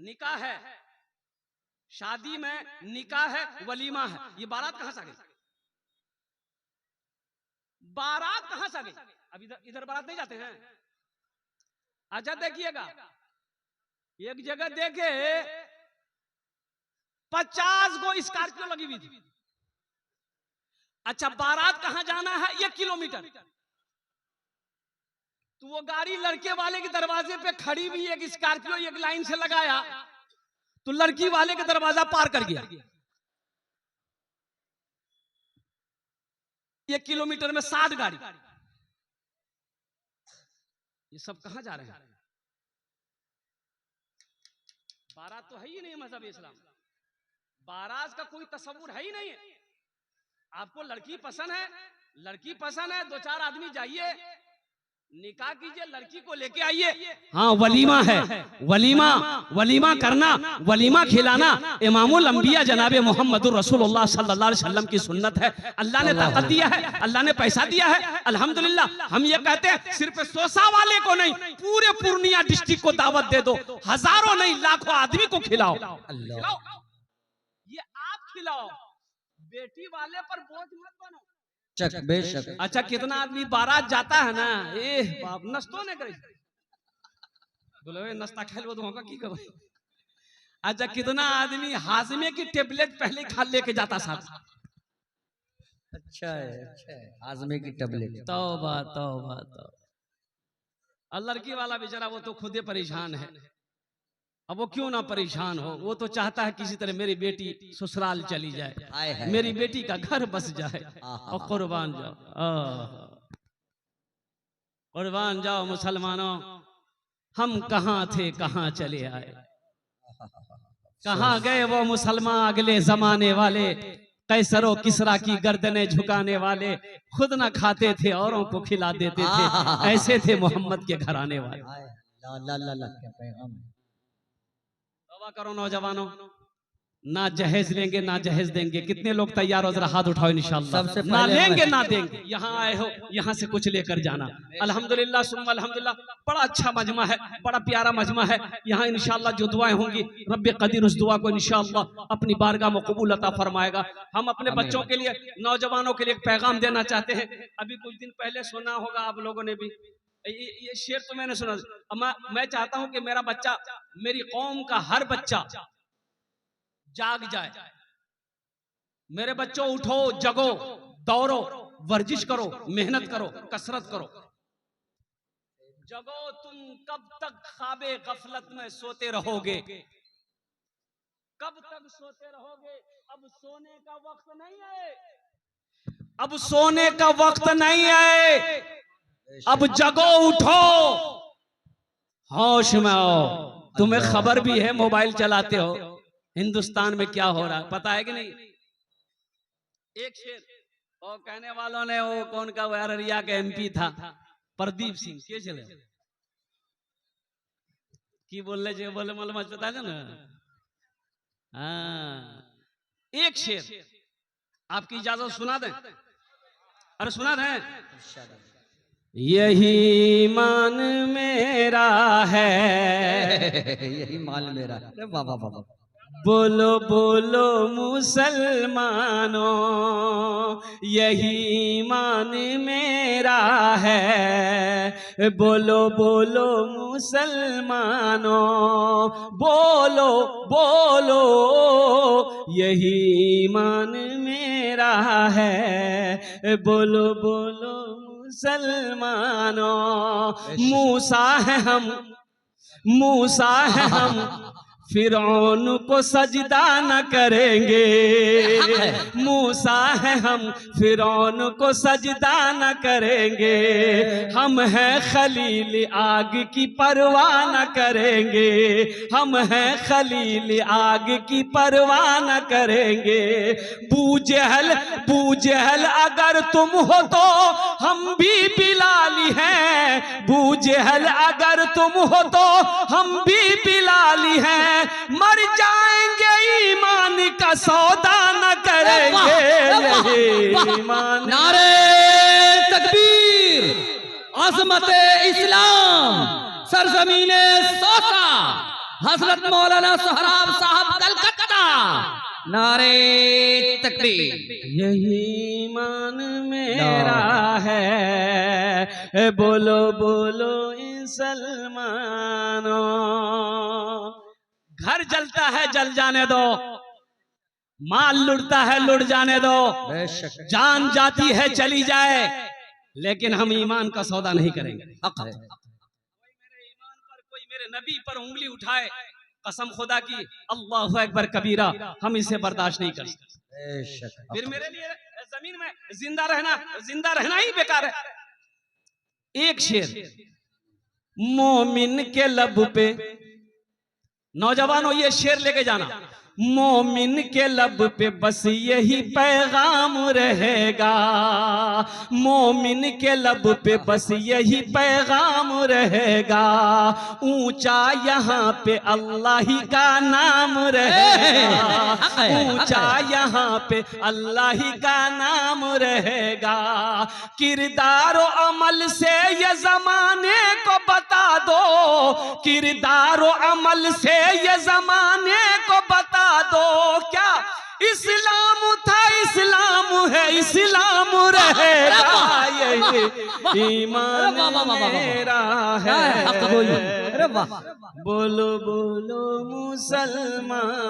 निकाह है, शादी में निकाह है, वलीमा है, ये बारात कहां से आ गई? बारात कहां से आ गई? अब इधर बारात नहीं जाते हैं। अच्छा देखिएगा, एक जगह देखे 50 गो स्कॉर्पियो लगी हुई थी। अच्छा बारात कहां जाना है? 1 किलोमीटर। तो वो गाड़ी लड़के वाले के दरवाजे पे खड़ी हुई, एक स्कॉर्पियो एक लाइन से लगाया, तो लड़की वाले का दरवाजा पार कर गया। 1 किलोमीटर में 60 गाड़ी। ये सब कहां जा रहे हैं? बारात तो है ही नहीं मजहब इस्लाम। बारात का कोई तस्वुर है ही नहीं है। आपको लड़की पसंद है, लड़की पसंद है, 2-4 आदमी जाइए, निकाह कीजिए, लड़की को लेके आइए। हाँ वलीमा है, वलीमा, वलीमा करना, वलीमा खिलाना इमामुल अंबिया जनाबे मोहम्मदुर रसूलुल्लाह सल्लल्लाहु अलैहि वसल्लम की सुन्नत है। अल्लाह ने ताकत दिया है, अल्लाह ने पैसा दिया है, अल्हम्दुलिल्लाह। हम ये कहते हैं सिर्फ सोसा वाले को नहीं, पूरे पूर्णिया डिस्ट्रिक्ट को दावत दे दो, हजारों नहीं लाखों आदमी को खिलाओ। खिलाओ, ये आप खिलाओ, बेटी वाले पर बोझ मत बनो। बेशक। अच्छा कितना आदमी बारात जाता है ना, बाप नस्तो ने करे बोले नस्ता खेल तो की करो। अच्छा कितना आदमी हाजमे की टेबलेट पहले खा लेके जाता साथ। अच्छा है हाजमे की टेबलेट। तौबा तौबा तौबा। और लड़की वाला बेचारा वो तो खुद ही परेशान है। अब वो क्यों ना परेशान हो, वो तो चाहता है किसी तरह मेरी बेटी ससुराल चली जाए, मेरी बेटी का घर बस जाए। और कुर्बान जाओ, कुर्बान जाओ मुसलमानों, हम कहां थे कहां चले आए, कहां गए वो मुसलमान अगले जमाने वाले, कैसरो किसरा की गर्दनें झुकाने वाले, खुद ना खाते थे औरों को खिला देते थे, ऐसे थे मोहम्मद के घराने वाले। करो नौजवानों, ना जहेज लेंगे ना जहेज देंगे। कितने लोग तैयार हो, जरा हाथ उठाओ इंशाअल्लाह। ना लेंगे ना देंगे, यहाँ आए हो यहाँ से कुछ लेकर जाना। अल्हम्दुलिल्लाह सुम्मा अल्हम्दुलिल्लाह, बड़ा अच्छा मजमा है, बड़ा प्यारा मजमा है। यहाँ इंशाअल्लाह जो दुआएं होंगी रब्बे कदीर उस दुआ को इंशाअल्लाह अपनी बारगाह में कबूल अता फरमाएगा। हम अपने बच्चों के लिए, नौजवानों के लिए एक पैगाम देना चाहते हैं। अभी कुछ दिन पहले सुना होगा आप लोगों ने भी, ये शेर तो मैंने सुना। मैं चाहता हूं कि मेरा बच्चा, मेरी कौम का हर बच्चा जाग जाए। मेरे बच्चों उठो, जगो, दौड़ो, वर्जिश करो, मेहनत करो, कसरत करो। जगो, तुम कब तक ख्वाबे गफलत में सोते रहोगे, कब तक सोते रहोगे? अब सोने का वक्त नहीं है, अब सोने का वक्त नहीं है। अब जगो, उठो, होश में आओ। तुम्हें खबर भी है, मोबाइल चलाते हो, हिंदुस्तान में क्या हो रहा है पता है कि नहीं? एक शेर और कहने वालों ने, वो कौन का वो अररिया का एमपी था प्रदीप सिंह के चले की बोलने जो बोले मल मच पता है ना। हाँ एक शेर आपकी इजाजत सुना दें? अरे सुना दें। यही ईमान मेरा है, यही माल मेरा है। बाबा बाबा बोलो बोलो मुसलमानों, यही ईमान मेरा है। बोलो बोलो मुसलमानों, बोलो बोलो, यही ईमान मेरा है। बोलो बोलो मुसलमानों, मूसा है हम, मूसा है हम, फिरौन को सजदा न करेंगे। मूसा है हम, फिरौन को सजदा न करेंगे। हम हैं खलील, आग की परवाह न करेंगे। हम हैं खलील, आग की परवाह न करेंगे। बूजहल बूजहल अगर तुम हो तो हम भी बिलाली हैं। बूजहल अगर तुम हो तो हम भी बिलाली हैं। मर जाएंगे ईमान का सौदा न करेंगे। ईमान नारे तकबीर, अज़मत इस्लाम, सरज़मीने सोता, हजरत मौलाना सोहराब साहब कलकत्ता। नारे तकबीर। यही ईमान मेरा है, बोलो बोलो इन सलमानों। घर जलता है जल जाने दो, माल लुटता है लुट जाने दो, जान जाती है चली जाए, लेकिन हम ईमान का सौदा नहीं करेंगे। मेरे ईमान पर कोई मेरे नबी पर उंगली उठाए, कसम खुदा की, अल्लाहु अकबर कबीरा, हम इसे बर्दाश्त नहीं कर सकते। फिर मेरे लिए जमीन में जिंदा रहना ही बेकार है। एक शेर मोमिन के लब पे, नौजवानों ये शेर लेके जाना, मोमिन के लब पे बस यही पैगाम रहेगा, मोमिन के लब पे बस यही पैगाम रहेगा, ऊंचा यहाँ पे अल्लाह ही का नाम रहेगा, ऊंचा यहाँ पे अल्लाह ही का नाम रहेगा। किरदार और अमल से ये जमाने को बता दो, किरदार और अमल से ये जमाने को बता दो, क्या इस्लाम था इस्लाम है इस्लाम रहेगा, यही ईमान मेरा है, बोलो बोलो मुसलमानों।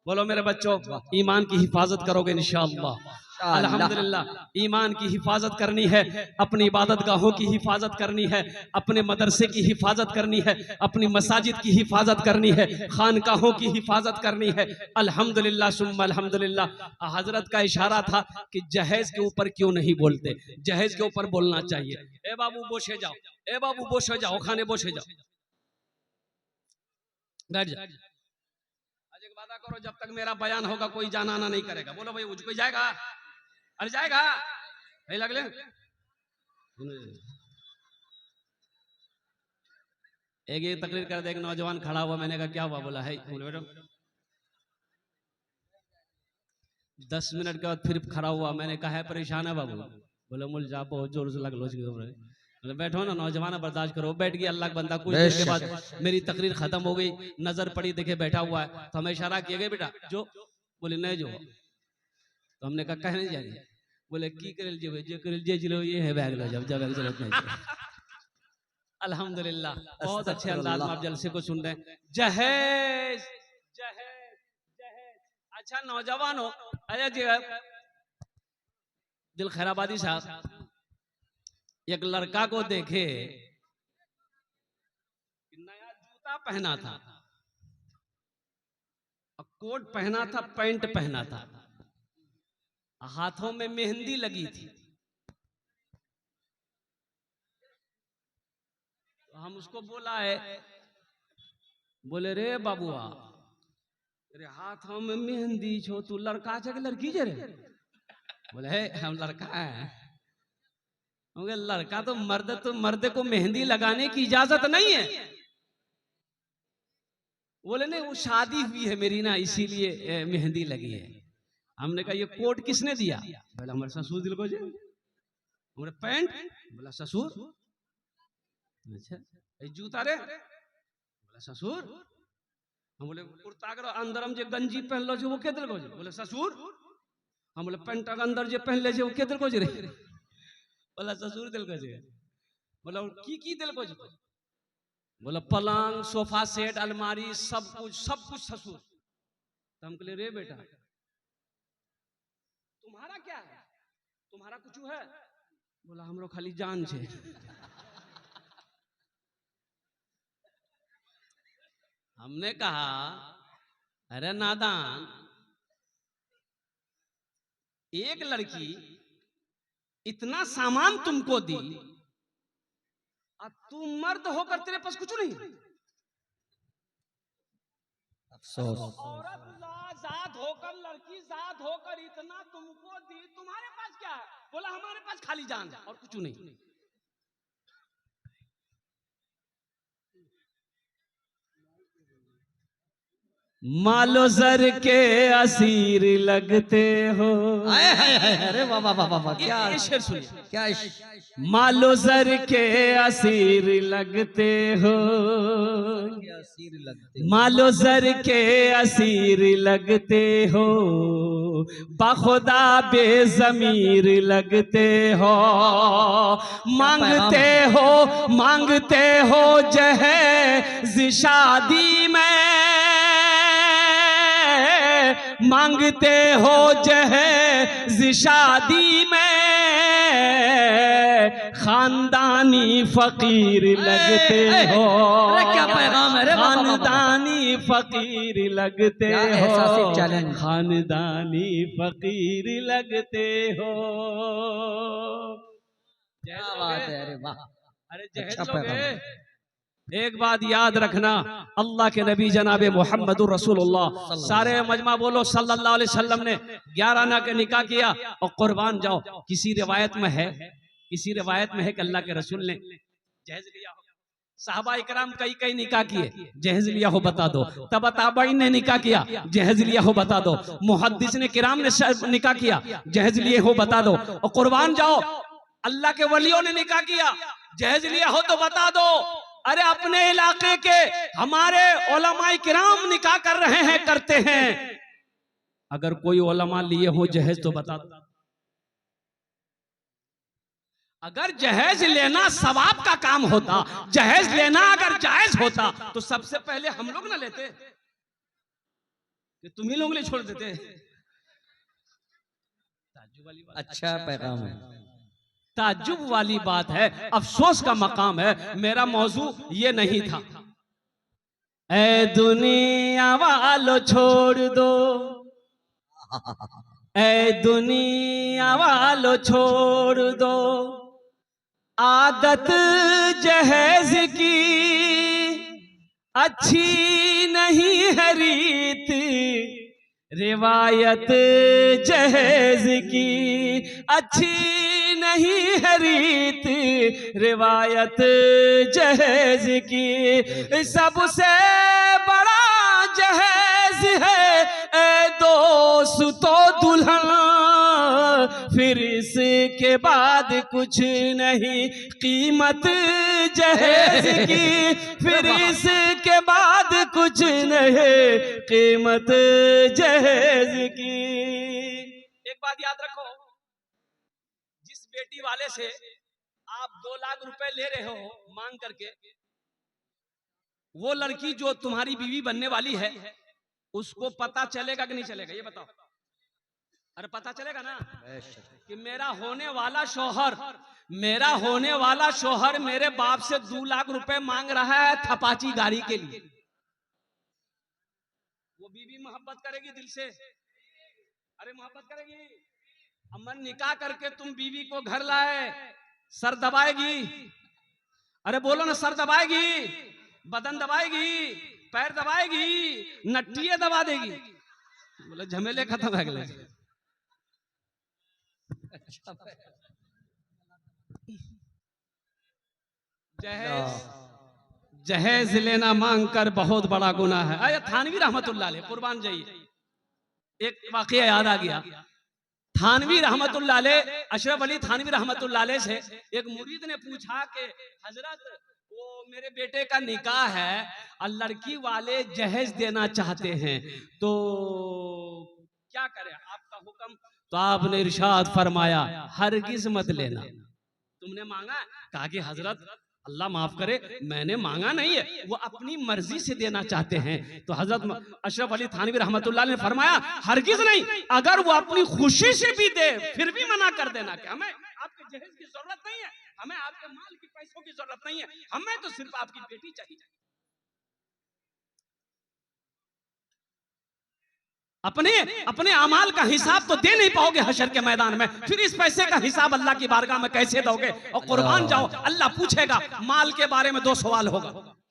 बोलो मेरे बच्चों, ईमान की हिफाजत करोगे इंशाअल्लाह। अल्हम्दुलिल्लाह, ईमान की हिफाजत करनी है, अपनी इबादत गाहों की हिफाजत करनी है, अपने मदरसे की हिफाजत करनी है, अपनी मसाजिद की हिफाजत करनी है, खानकाहों की हिफाजत करनी है। अल्हम्दुलिल्लाह सुम्मा अल्हम्दुलिल्लाह। हजरत का इशारा था कि जहेज के ऊपर क्यों नहीं बोलते, जहेज के ऊपर बोलना चाहिए। ए बाबू बोशे जाओ, ए बाबू बोशे जाओ, खाने बोशे जाओ, बैठ जाओ। आज एक वादा करो, जब तक मेरा बयान होगा कोई जाना आना नहीं करेगा। बोलो भाई, कोई जाएगा? अरे जाएगा नहीं लगले। एक ये तकरीर कर दे, एक नौजवान खड़ा हुआ, मैंने कहा क्या हुआ? बोला है, बोले 10 मिनट के बाद फिर खड़ा हुआ, मैंने कहा है परेशान है बाबू? बोले मुझे जा बहुत जोर से लग लो। बोले बैठो ना नौजवान, बर्दाश्त करो। बैठ गया अल्लाह का बंदा। कुछ देर के बाद मेरी तकरीर खत्म हो गई, नजर पड़ी, देखे बैठा हुआ है, तो हमें इशारा किया गया बेटा जो। बोले नहीं जो। तो हमने कहा कह नहीं जाएंगे। बोले की कर लो, ये है बैग लो, जब जरूरत नहीं। अल्हम्दुलिल्लाह, बहुत अच्छे अंदाज में आप जलसे को सुन रहे हैं। जहेज जहेज जहेज। अच्छा नौजवानों, अजय जी दिल खैराबादी साहब एक लड़का को देखे, नया जूता पहना था, कोट पहना था, पैंट पहना था, हाथों में मेहंदी लगी थी। हम उसको बोला है, बोले रे बाबुआ, तेरे हाथों में मेहंदी छो, तू लड़का छे कि लड़की छे रे? बोले है हम लड़का है। लड़का तो मर्द को मेहंदी लगाने की इजाजत नहीं है। बोले नहीं, वो शादी हुई है मेरी ना, इसीलिए मेहंदी लगी है। हमने कहा ये कोट किसने दिया? बोला हमारे ससुर दिल को जी। हमारे पैंट? बोला ससुर। अच्छा जूता रे? बोला ससुर। हम बोले कुर्ता के अंदर हम जे गंजी पहन लो वो के दिल को जी? बोले ससुर। हम बोले पैंट के अंदर जे पहन ले वो के दिल को जी रे? बोला ससुर दिल को जी। बोला की दिल को जी? बोला पलंग, सोफा सेट, अलमारी, सब कुछ ससुर। तो हम कहले रे बेटा तुम्हारा क्या है, तुम्हारा कुछ है? बोला हमरो खाली जान छे। हमने कहा अरे नादान, एक लड़की इतना सामान तुमको दी और तुम मर्द होकर तेरे पास कुछ नहीं। अफसोस। औरत जात होकर, लड़की जात होकर इतना तुमको दी, तुम्हारे पास क्या है? बोला हमारे पास खाली जान और कुछ नहीं। मालो जर के असीर लगते हो। अरे वाह वाह वाह वाह, क्या ये शेर सुनिए, क्या मालो जर के असीर लगते हो, असीर लगते हो। मालो जर के असीर लगते हो, बखुदा बेजमीर लगते हो। मांगते हो जहेज शादी में, मांगते हो जहेज शादी में, खानदानी फकीर लगते हो। क्या पैगाम है रे, खानदानी फकीर लगते हो, खानदानी फकीर लगते हो। क्या बात है, अरे वाह, अरे जहेज लोगे। एक बात याद रखना, अल्लाह के नबी जनाबे मोहम्मदुर रसूलुल्लाह सारे मजमा बोलो सल्लल्लाहु अलैहि वसल्लम ने 11 आना का निकाह किया। और कुर्बान जाओ, किसी रिवायत में है कि अल्लाह के रसूल ने जहेज लिया हो। साहबा इकराम कई निकाह किए, जहेज लिया हो बता दो। तब ताबईन ने निकाह किया, जहेज लिया हो बता दो। मुहद्दिस ने किराम ने निकाह किया, जहेज लिए हो बता दो। और कुर्बान जाओ, अल्लाह के वलियों ने निकाह किया, जहेज लिया हो तो बता दो। अरे अपने इलाके के हमारे उलमाए किराम निकाह कर रहे हैं, करते हैं, अगर कोई उलमा लिए हो जहेज तो बता दो। अगर जहेज लेना सवाब का काम होता, जहेज लेना अगर जायज होता, तो सबसे पहले हम लोग ना लेते, कि तुम ही लोग ले छोड़ देते। अच्छा पैगाम है, ताज्जुब वाली बात है, अफसोस का मकाम है। मेरा मौजू ये नहीं था। ऐ दुनिया वालो छोड़ दो, ऐ दुनिया वालो छोड़ दो, आदत जहेज की अच्छी नहीं है रीत, रिवायत जहेज की अच्छी नहीं है रीत, रिवायत जहेज की सबसे बड़ा जहेज है ए दोस्तों दुल्हन, फिर इसके बाद कुछ नहीं कीमत जहेज की, फिर इसके बाद कुछ नहीं कीमत जहेज की। एक बात याद रखो, जिस बेटी वाले से आप 2 लाख रुपए ले रहे हो मांग करके, वो लड़की जो तुम्हारी बीवी बनने वाली है, उसको पता चलेगा कि नहीं चलेगा, ये बताओ। अरे पता चलेगा ना कि मेरा होने वाला शौहर मेरे बाप से 2 लाख रुपए मांग रहा है थपाची गाड़ी के लिए। वो बीवी मोहब्बत करेगी दिल से? अरे मोहब्बत करेगी? अमन निकाह करके तुम बीवी को घर लाए, सर दबाएगी? अरे बोलो ना, सर दबाएगी, बदन दबाएगी, पैर दबाएगी, नट्टियां दबा देगी? बोले झमेले खत्म है अगले। जहेज लेना मांग कर बहुत बड़ा गुनाह है। आया थानवी रहमतुल्लाह अलैह, कुर्बान जाइए, एक वाकया याद आ गया। थानवी रहमतुल्लाह अलैह, अशरफ अली थानवी रहमतुल्लाह अलैह से एक मुरीद ने पूछा कि हजरत वो मेरे बेटे का निकाह है और लड़की वाले जहेज देना चाहते हैं, तो क्या करें, आपका हुक्म? तो आपने इरशाद फरमाया, हरगिज मत लेना। तुमने मांगा? कहा कि हजरत अल्लाह माफ करे, मैंने मांगा नहीं है, वो अपनी मर्जी से देना चाहते हैं। तो हजरत अशरफ अली थानवी रहमतुल्लाह ने फरमाया, हरगिज नहीं, अगर वो अपनी खुशी से भी दे फिर भी मना कर देना कि हमें आपके जहेज की जरूरत नहीं है, हमें आपके माल की पैसों की जरूरत नहीं है, हमें तो सिर्फ आपकी बेटी चाहिए। अपने अमाल का हिसाब तो दे नहीं पाओगे हशर के मैदान में, फिर इस पैसे का हिसाब अल्लाह की बारगाह में कैसे दोगे? और कुर्बान जाओ, अल्लाह पूछेगा, माल के बारे में 2 सवाल होगा।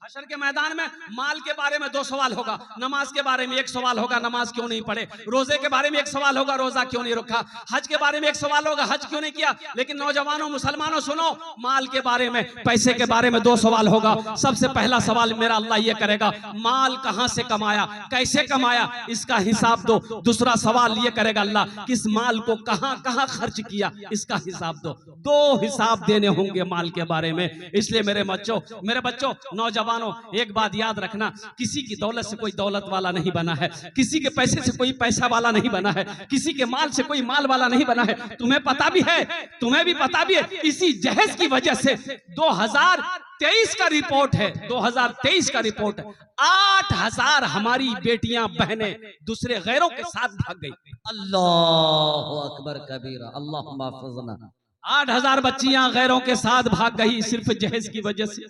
हशर के मैदान में माल के बारे में 2 सवाल होगा, नमाज के बारे में 1 सवाल होगा, नमाज क्यों नहीं पढ़े, रोजे के बारे में 1 सवाल होगा, रोजा क्यों नहीं रखा, हज के बारे में 1 सवाल होगा, हज क्यों नहीं किया। लेकिन नौजवानों मुसलमानों सुनो, माल के बारे में, पैसे के बारे में 2 सवाल होगा। सबसे पहला सवाल मेरा अल्लाह ये करेगा, माल कहां से कमाया, कैसे कमाया, इसका हिसाब दो। दूसरा सवाल ये करेगा अल्लाह, किस माल को कहां कहां खर्च किया, इसका हिसाब दो। 2 हिसाब देने होंगे माल के बारे में। इसलिए मेरे बच्चों नौजवानों, एक बात याद रखना, किसी की दौलत से कोई दौलत वाला नहीं बना है, किसी के पैसे से कोई पैसा वाला नहीं बना है, किसी के माल से कोई माल वाला नहीं बना है। तुम्हें पता भी है, तुम्हें भी पता भी है, इसी जहेज की वजह से 2023 का रिपोर्ट है, 2023 का रिपोर्ट है, 8000 हमारी बेटियां बहनें दूसरे गैरों के साथ भाग गई। अल्लाहु अकबर कबीरा, अल्लाह माफ़ज़ना। 8000 बच्चियां गैरों के साथ भाग गई सिर्फ जहेज की वजह से।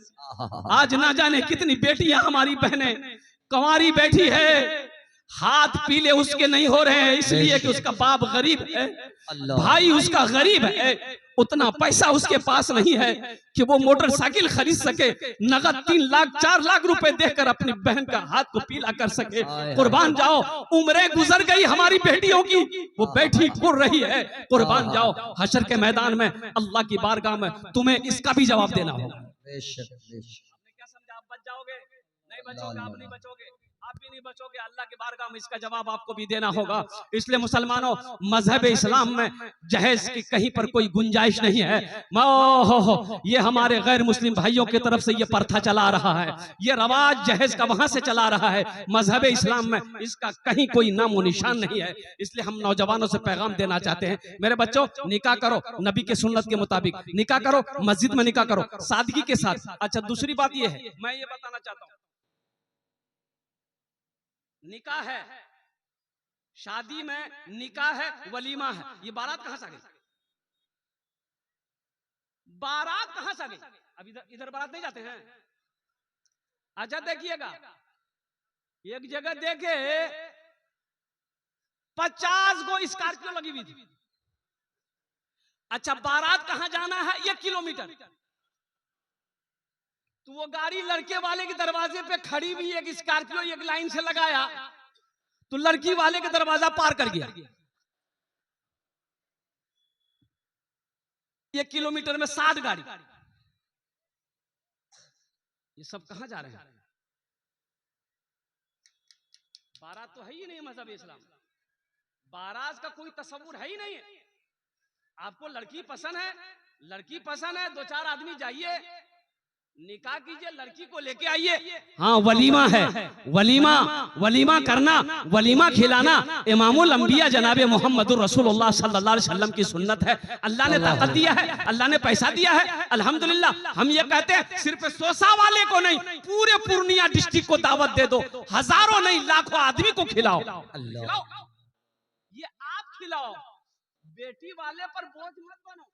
आज ना जाने कितनी बेटियां हमारी बहनें कंवारी बैठी है, हाथ पीले उसके नहीं हो रहे हैं, इसलिए कि उसका बाप गरीब है, भाई उसका गरीब है, उतना पैसा उसके पास नहीं है कि वो मोटरसाइकिल खरीद सके, नगद 3 लाख 4 लाख रुपए देकर अपनी बहन का हाथ को पीला कर सके। कुर्बान जाओ, उम्रें गुजर गई हमारी बेटियों की, वो बैठी घूर रही है। कुर्बान जाओ, हशर के मैदान में अल्लाह की बारगाह में तुम्हें इसका भी जवाब देना होगा। बेशक बेशक। आपने क्या समझा, आप बच जाओगे? नहीं बचोगे, आप नहीं बचोगे, आप भी नहीं बचोगे। अल्लाह की बारगाह में इसका जवाब आपको भी देना होगा। इसलिए मुसलमानों, मजहब इस्लाम में जहेज की कहीं पर कोई गुंजाइश नहीं है। ये हमारे गैर मुस्लिम भाइयों की तरफ से ये प्रथा चला आ रहा है, ये रवाज जहेज का वहां से चला आ रहा है। मजहब इस्लाम में इसका कहीं कोई नामो निशान नहीं है। इसलिए हम नौजवानों से पैगाम देना चाहते हैं, मेरे बच्चों, निकाह करो नबी के सुन्नत के मुताबिक, निकाह करो, मस्जिद में निकाह करो, सादगी के साथ। अच्छा, दूसरी बात ये है, मैं ये बताना चाहता हूं, निकाह है, शादी में निकाह है, वलीमा है, ये बारात कहां से आ गई? बारात कहां से आ गई? अब इधर बारात नहीं जाते हैं। अच्छा देखिएगा, एक जगह देखे 50 गो स्कॉर्पियो लगी हुई थी। अच्छा, बारात कहां जाना है? 1 किलोमीटर। तो वो गाड़ी लड़के वाले के दरवाजे पे खड़ी हुई, एक स्कॉर्पियो एक लाइन से लगाया, तो लड़की वाले का दरवाजा पार कर गया। 1 किलोमीटर में 60 गाड़ी। ये सब कहां जा रहे हैं? बारात तो है ही नहीं मजहब इस्लाम, बारात का कोई तस्वुर है ही नहीं है। आपको लड़की पसंद है, लड़की पसंद है, 2-4 आदमी जाइए, निकाह कीजिए, लड़की को लेके आइए। हाँ, वलीमा है, वलीमा करना, वलीमा खिलाना इमामुल अंबिया जनाबे मोहम्मदुर रसूलुल्लाह सल्लल्लाहु अलैहि वसल्लम की सुन्नत है। अल्लाह ने ताकत दिया है, अल्लाह ने पैसा दिया है, अल्हम्दुलिल्लाह। हम ये कहते हैं, सिर्फ सोसा वाले को नहीं, पूरे पूर्णिया डिस्ट्रिक्ट को दावत दे दो, हजारों नहीं लाखों आदमी को खिलाओ। ये आप खिलाओ, बेटी वाले पर बोझ मत बनो।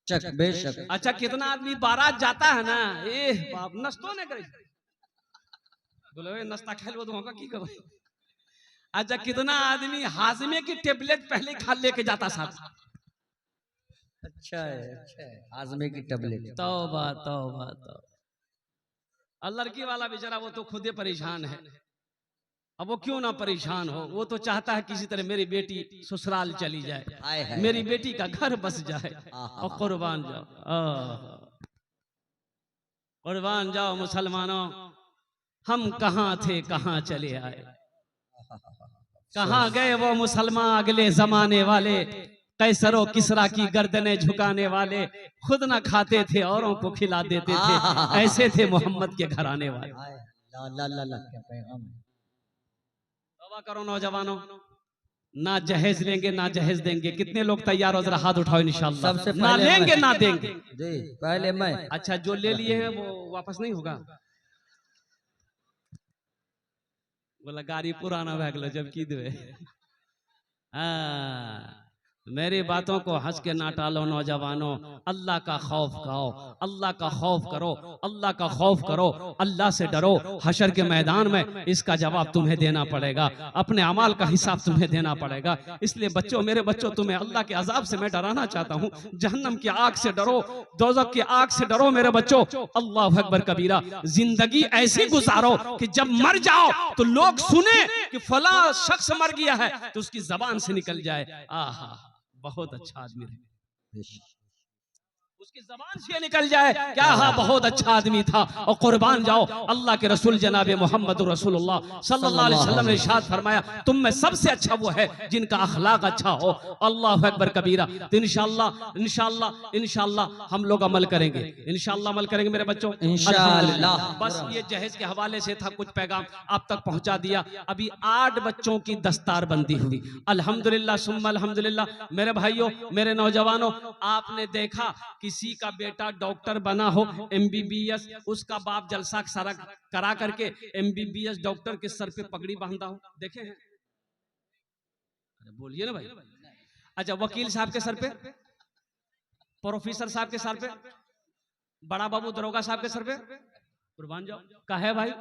बेशक। अच्छा, कितना आदमी बारात जाता है ना, बाप नस्तो ने करे, बोले नस्ता खेल वो तो की करो। अच्छा, कितना आदमी हाजमे की टेबलेट पहले खा लेके जाता साथ। अच्छा है, हाजमे की टेबलेट। तौबा तौबा तौबा। और लड़की वाला बेचारा वो तो खुदे परेशान है। अब वो क्यों ना परेशान हो, वो तो चाहता है किसी तरह मेरी बेटी ससुराल चली जाए, मेरी बेटी का घर बस जाए। और कुर्बान जाओ, कुर्बान जाओ मुसलमानों, हम कहां थे कहां चले आए, कहां गए वो मुसलमान अगले जमाने वाले, कैसरो किसरा की गर्दनें झुकाने वाले, खुद ना खाते थे औरों को खिला देते थे, ऐसे थे मोहम्मद के घराने वाले। करो नौजवानों, ना जहेज लेंगे ना जहेज देंगे। कितने लोग तैयार हो, जरा हाथ उठाओ इंशाल्लाह। ना लेंगे ना देंगे। पहले मैं। अच्छा, जो ले लिए हैं वो वापस नहीं होगा? बोला गाड़ी पुराना भए गेलो जब की देवे। मेरी बातों को हंस के ना टालो नौजवानों, अल्लाह का खौफ खाओ, अल्लाह का खौफ करो, अल्लाह का खौफ करो, अल्लाह से डरो। हशर के मैदान में इसका जवाब तुम्हें देना पड़ेगा, अपने अमाल का हिसाब तुम्हें देना पड़ेगा। इसलिए बच्चों, मेरे बच्चों, तुम्हें अल्लाह के अजाब से मैं डराना चाहता हूँ। जहन्नम की आग से डरो, दोज़ख की आग से डरो मेरे बच्चों। अल्लाह अकबर कबीरा। जिंदगी ऐसी गुजारो कि जब मर जाओ तो लोग सुने कि फला शख्स मर गया है तो उसकी जबान से निकल जाए, आहा बहुत अच्छा आदमी है, उसकी जबान से निकल जाए क्या, हाँ बहुत अच्छा आदमी था। और कुर्बान जाओ, अल्लाह के रसूल जनाब मोहम्मद रसूलुल्लाह सल्लल्लाहु अलैहि वसल्लम ने इरशाद फरमाया, तुम में सबसे अच्छा वो है जिनका अखलाक अच्छा हो। अल्लाह अकबर कबीरा। तो इंशाअल्लाह इंशाअल्लाह इंशाअल्लाह हम लोग अमल करेंगे, इंशाअल्लाह अमल करेंगे मेरे बच्चों, इंशाअल्लाह। बस ये जहेज के हवाले से था, कुछ पैगाम आप तक पहुंचा दिया। अभी 8 बच्चों की दस्तार बंदी हुई, अल्हम्दुलिल्लाह सुम्मा अल्हम्दुलिल्लाह। मेरे भाइयों, मेरे नौजवानों, आपने देखा किसी का बेटा डॉक्टर बना हो, MBBS, उसका बाप जलसा सारा करा करके MBBS डॉक्टर के सर पे पगड़ी बांधा हो, देखे हैं? अरे बोलिए ना भाई। अच्छा, वकील साहब के सर पे, प्रोफेसर साहब के सर पे, बड़ा बाबू दरोगा साहब के सर पे कुर्बान जाओ का है भाई।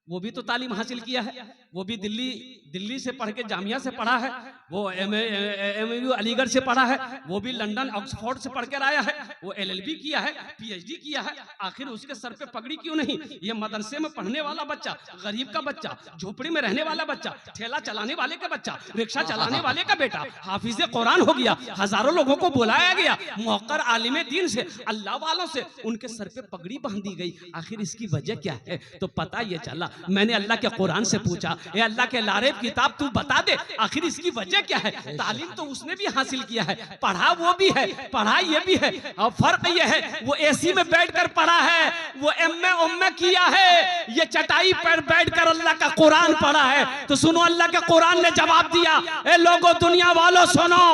वो भी तो तालीम हासिल किया है, वो भी दिल्ली से पढ़ के जामिया से पढ़ा है, वो MAU अलीगढ़ से पढ़ा है, वो भी लंदन ऑक्सफोर्ड से पढ़ कर आया है, वो LLB किया है, PhD किया है। आखिर उसके सर पे पगड़ी क्यों नहीं? ये मदरसे में पढ़ने वाला बच्चा, गरीब का बच्चा, झोपड़ी में रहने वाला बच्चा, ठेला चलाने वाले का बच्चा, रिक्शा चलाने वाले का बेटा हाफिज कुरान हो गया, हजारों लोगों को बुलाया गया, मुअक्कर आलिम दीन से, अल्लाह वालों से उनके सर पे पगड़ी बांधी गई। आखिर इसकी वजह क्या है? तो पता ये चला, मैंने अल्लाह के कुरान से पूछा, ये अल्लाह के लारेब किताब तू बता दे आखिर इसकी वजह क्या है। तालीम तो उसने भी हासिल किया है, पढ़ा वो भी है, पढ़ाई ये भी है, और फर्क ये है वो AC में बैठकर पढ़ा है, वो MA किया है, ये चटाई पर बैठकर अल्लाह का कुरान पढ़ा है। तो सुनो, अल्लाह के कुरान ने जवाब दिया, ए लोगों, दुनिया वालों सुनो,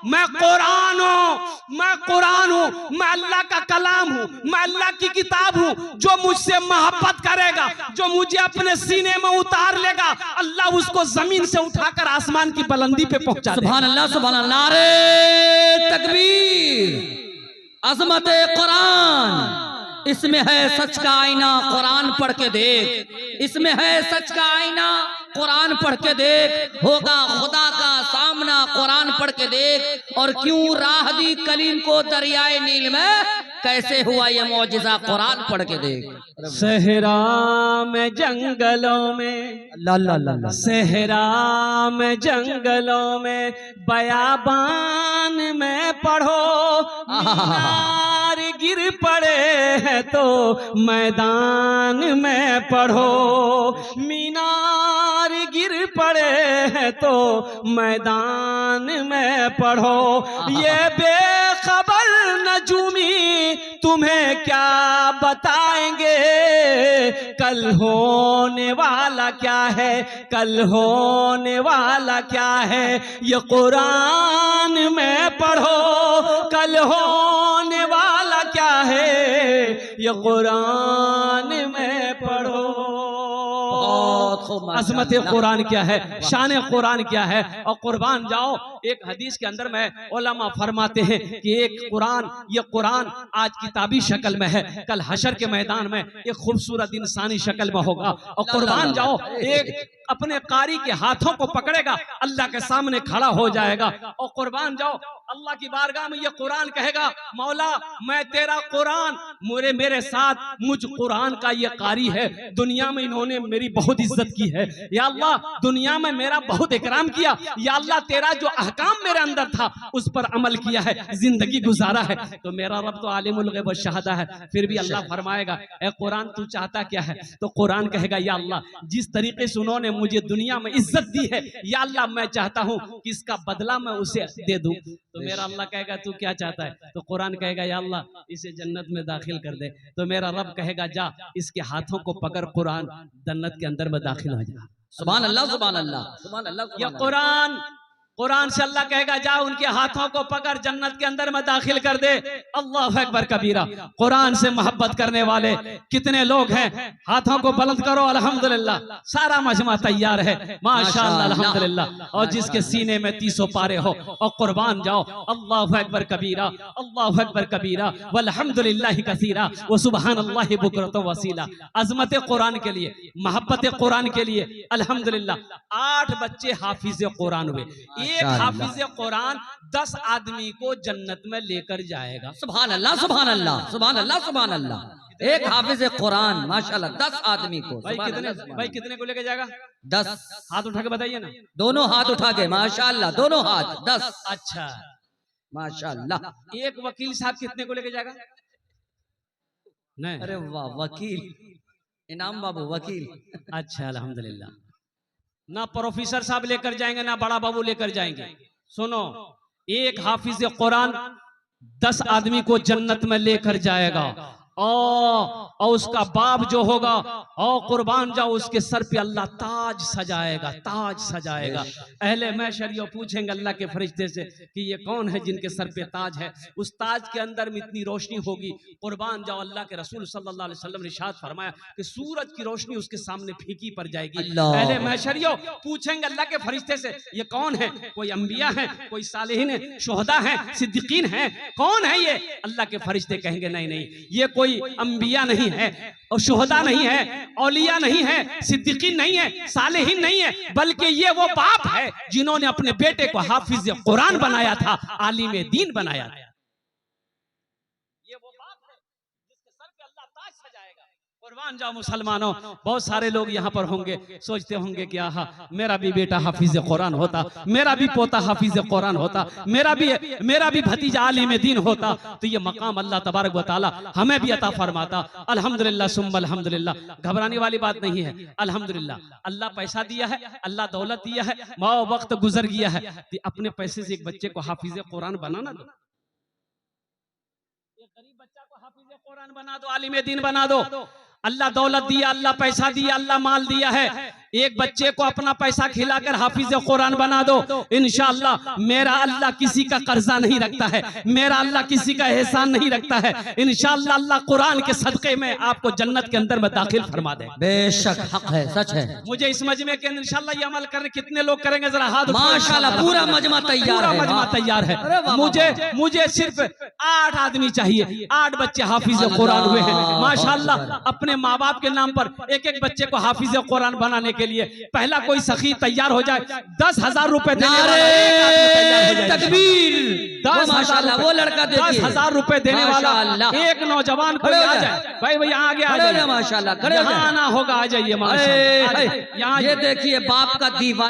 मैं कुरान हूं, मैं कुरान हूं, मैं अल्लाह का कलाम हूं, मैं अल्लाह की किताब हूं। जो मुझसे मोहब्बत करेगा, जो मुझे अपने सीने में उतार लेगा, अल्लाह उसको जमीन से उठाकर आसमान की बुलंदी पे पहुंचा देगा। सुभान अल्लाह, सुभान अल्लाह, नारे तकबीर, अज़मत कुरान, इसमें है सच का आईना, कुरान पढ़ के देख, इसमें है सच का आईना, कुरान पढ़ के देख, होगा खुदा का सामना, कुरान पढ़ के देख। और क्यों राह दी कलीम को दरियाए नील में, कैसे हुआ ये मौजिज़ा, कुरान पढ़ के देख। सहरा में जंगलों में, सहरा में जंगलों में, बयाबान में पढ़ो, मीनार गिर पड़े हैं तो मैदान में पढ़ो, मीनार गिर पड़े हैं तो मैदान में पढ़ो। ये बेखबर नजूमी तुम्हें क्या बताएंगे, कल होने वाला क्या है, कल होने वाला क्या है। ये कुरान में पढ़ो, कल होने वाला क्या है, ये कुरान में पढ़ो। अज़मत कुरान क्या है, शान कुरान क्या है। और कुर्बान जाओ, एक हदीस के अंदर में उलमा फरमाते हैं कि एक कुरान, ये कुरान आज किताबी शक्ल में है, कल हशर के मैदान में एक खूबसूरत इंसानी शक्ल में होगा। और कुर्बान जाओ, एक अपने कारी के हाथों को पकड़ेगा, अल्लाह के सामने खड़ा हो जाएगा। और कुर्बान जाओ, अल्लाह की बारगाह में ये कुरान कहेगा, मौला मैं तेरा कुरान, मेरे साथ मुझ कुरान का ये कारी है, दुनिया में इन्होंने मेरी बहुत इज्जत की है, या अल्लाह दुनिया में मेरा बहुत इकराम किया, या अल्लाह तेरा जो अहकाम मेरे अंदर था उस पर अमल किया है, जिंदगी गुजारा है। तो मेरा रब तो आलिमुल गैब व शहादा है। फिर भी अल्लाह फरमाएगा, ए कुरान तू चाहता क्या है? तो कुरान कहेगा, या अल्लाह जिस तरीके से उन्होंने मुझे दुनिया में इज्जत दी है, या अल्लाह मैं चाहता हूँ कि इसका बदला मैं उसे दे दूं। तो मेरा अल्लाह कहेगा तू क्या चाहता है? तो कुरान कहेगा, या अल्लाह इसे जन्नत में दाखिल कर दे। तो मेरा रब कहेगा, जा इसके हाथों को पकड़, कुरान जन्नत के अंदर में दाखिल हो जा। सुभान अल्लाह, सुभान अल्लाह, सुभान अल्लाह। ये कुरान कुरान से अल्लाह कहेगा जा उनके हाथों को पकड़ जन्नत के अंदर में दाखिल कर दे। अल्लाह अकबर कबीरा। कुरान से मोहब्बत करने वाले कितने लोग हैं, हाथों को बुलंद करो। अल्हम्दुलिल्लाह सारा मजमा तैयार है माशाअल्लाह अल्हम्दुलिल्लाह। और जिसके सीने में 300 पारे हो और कुर्बान जाओ। अल्लाह अकबर कबीरा, अल्लाह अकबर कबीरा, वल्हम्दुलिल्लाह कसीरा, व सुबहानल्लाहि बुकरतन वसीला। अजमत कुरान के लिए, मोहब्बत कुरान के लिए अल्हम्दुलिल्लाह 8 बच्चे हाफिज कुरान हुए। एक हाफिज कुरान 10 आदमी को जन्नत में लेकर जाएगा। सुभान अल्लाह, सुभान अल्लाह, सुभान अल्लाह, सुभान अल्लाह। एक हाफिज कुरान माशाल्लाह 10 आदमी को। भाई कितने को लेकर जाएगा? 10। हाथ उठा के बताइए ना। दोनों हाथ उठा के माशाल्लाह, दोनों हाथ 10। अच्छा माशाल्लाह। एक वकील साहब कितने को लेकर जाएगा? नहीं, अरे वाह, वकील इनाम बाबू वकील। अच्छा अल्हम्दुलिल्लाह। ना प्रोफेसर साहब लेकर जाएंगे ना बड़ा बाबू लेकर जाएंगे। सुनो, एक हाफिज कुरान 10 आदमी को जन्नत में लेकर जाएगा और उसका बाप जो होगा और कुर्बान जाओ उसके सर पे अल्लाह ताज सजाएगा, ताज सजाएगा। अहले महशर ये पूछेंगे अल्लाह के फरिश्ते से कि ये कौन है जिनके सर पे ताज है। उस ताज के अंदर में इतनी रोशनी होगी, कुर्बान जाओ अल्लाह के रसूल सल्लल्लाहु अलैहि वसल्लम ने इरशाद फरमाया कि सूरज की रोशनी उसके सामने फीकी पड़ जाएगी। अहले महशरियो पूछेंगे अल्लाह के फरिश्ते से ये कौन है? कोई अंबिया है, कोई सालिहीन है, शुहदा है, सिद्दीकीन है, कौन है ये? अल्लाह के फरिश्ते कहेंगे नहीं नहीं, ये कोई अंबिया नहीं है और शुहदा नहीं है, औलिया नहीं है, सिद्दीकीन नहीं है, सालेहीन नहीं है, बल्कि ये वो बाप है जिन्होंने अपने बेटे को हाफिज कुरान बनाया था, आलिम दीन बनाया था। ये वो बाप है जिसके सर पे अल्लाह ताज सजाएगा। कुर्बान जाओ मुसलमानों। बहुत सारे लोग यहाँ पर होंगे, सोचते होंगे कि आहा मेरा भी बेटा हाफिज कुरान होता, मेरा भी पोता हाफिज कुरान होता, मेरा भी भतीजा आलिम दीन होता, तो ये मकाम अल्लाह तबारक व तआला हमें भी अता फरमाता। अल्हम्दुलिल्लाह सुम्मा अल्हम्दुलिल्लाह। घबराने वाली बात नहीं है। अल्हम्दुलिल्लाह अल्लाह पैसा दिया है, अल्लाह दौलत दिया है, माओ वक्त गुजर गया है, तो अपने पैसे से एक बच्चे को हाफिज कुरान बनाना दो। एक गरीब बच्चा को हाफिज कुरान बना दो, आलिम दीन बना दो। अल्लाह दौलत दिया, अल्लाह पैसा दिया, अल्लाह माल दिया है, एक बच्चे को अपना पैसा खिलाकर हाफिज कुरान बना दो। इंशाअल्लाह मेरा अल्लाह किसी का कर्जा नहीं रखता है, मेरा अल्लाह किसी का एहसान नहीं रखता है। इंशाअल्लाह अल्लाह कुरान के सदके में आपको जन्नत के अंदर में दाखिल फरमा दे। बेशक हक है, सच है। मुझे इस मजमे के इंशाअल्लाह ये अमल करने कितने लोग करेंगे जरा हाथ? माशाअल्लाह पूरा मजमा तैयार है, पूरा मजमा तैयार है। मुझे सिर्फ 8 आदमी चाहिए, 8 बच्चे हाफिज कुरान हुए हैं माशाअल्लाह। अपने माँ बाप के नाम पर एक एक बच्चे को हाफिज कुरान बनाने के लिए पहला कोई सखी तैयार हो जाए, 10,000 रुपए देने वाला तकबीर, 10,000 वो लड़का 10,000 रुपए देने वाला एक नौजवान को आ जाए। भाई भैया आगे आ जाइए माशाल्लाह, आना होगा, आ जाइए माशाल्लाह। ये देखिए बाप का दीवाना।